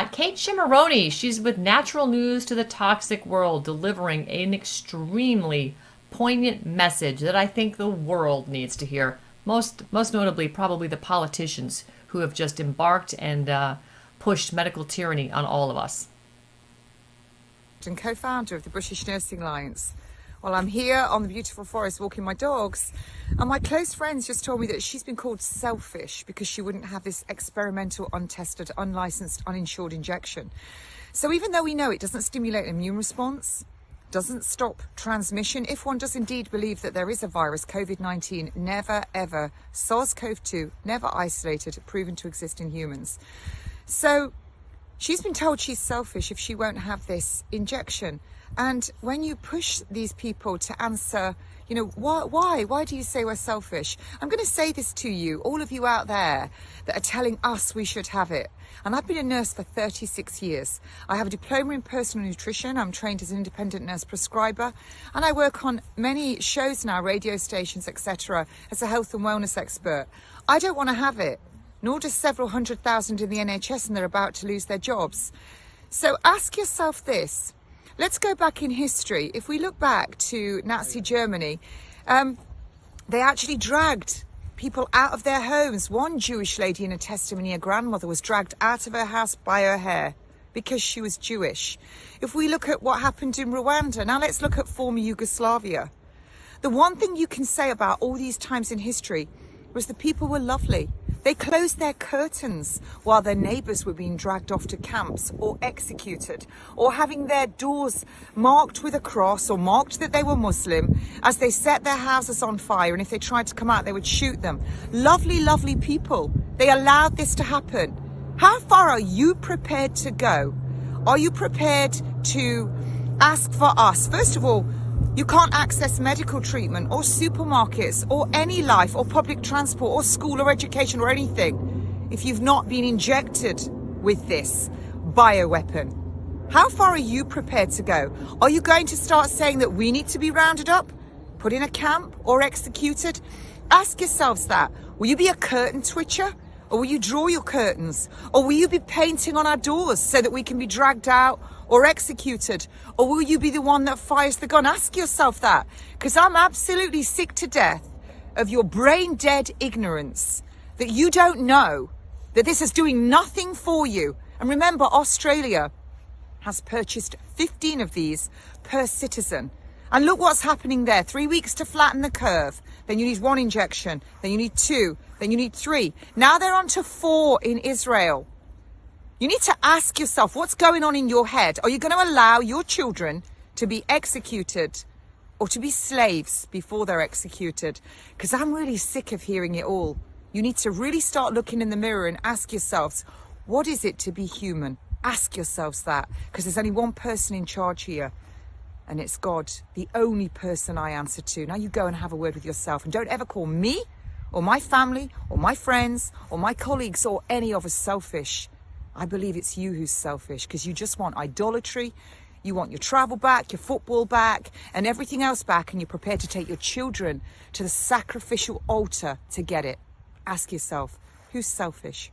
got Kate Cimarroni. She's with Natural News to the Toxic World, delivering an extremely poignant message that I think the world needs to hear. Most notably, probably the politicians who have just embarked and pushed medical tyranny on all of us. And co-founder of the British Nursing Alliance. Well, I'm here on the beautiful forest walking my dogs, and my close friends just told me that she's been called selfish because she wouldn't have this experimental, untested, unlicensed, uninsured injection. So even though we know it doesn't stimulate an immune response, doesn't stop transmission, if one does indeed believe that there is a virus, COVID-19, never ever, SARS-CoV-2, never isolated, proven to exist in humans. So she's been told she's selfish if she won't have this injection. And when you push these people to answer, you know, why do you say we're selfish? I'm going to say this to you, all of you out there that are telling us we should have it. And I've been a nurse for 36 years. I have a diploma in personal nutrition. I'm trained as an independent nurse prescriber. And I work on many shows now, radio stations, etc., as a health and wellness expert. I don't want to have it, nor does several 100,000 in the NHS, and they're about to lose their jobs. So ask yourself this. Let's go back in history. If we look back to Nazi Germany, they actually dragged people out of their homes. One Jewish lady in a testimony, a grandmother, was dragged out of her house by her hair because she was Jewish. If we look at what happened in Rwanda, now let's look at former Yugoslavia. The one thing you can say about all these times in history was the people were lovely. They closed their curtains while their neighbours were being dragged off to camps or executed, or having their doors marked with a cross or marked that they were Muslim as they set their houses on fire, and if they tried to come out they would shoot them. Lovely, lovely people. They allowed this to happen. How far are you prepared to go? Are you prepared to ask for us? First of all, you can't access medical treatment or supermarkets or any life or public transport or school or education or anything if you've not been injected with this bioweapon. How far are you prepared to go? Are you going to start saying that we need to be rounded up, put in a camp or executed? Ask yourselves that. Will you be a curtain twitcher? Or will you draw your curtains? Or will you be painting on our doors so that we can be dragged out or executed? Or will you be the one that fires the gun? Ask yourself that, because I'm absolutely sick to death of your brain dead ignorance that you don't know that this is doing nothing for you. And remember, Australia has purchased 15 of these per citizen. And look what's happening there. 3 weeks to flatten the curve. Then you need 1 injection. Then you need 2. Then you need 3. Now they're on to 4 in Israel. You need to ask yourself what's going on in your head. Are you going to allow your children to be executed or to be slaves before they're executed? Because I'm really sick of hearing it all. You need to really start looking in the mirror and ask yourselves, what is it to be human? Ask yourselves that, because there's only one person in charge here. And it's God, the only person I answer to. Now you go and have a word with yourself, and don't ever call me or my family or my friends or my colleagues or any of us selfish. I believe it's you who's selfish, because you just want idolatry. You want your travel back, your football back, and everything else back, and you're prepared to take your children to the sacrificial altar to get it. Ask yourself, who's selfish?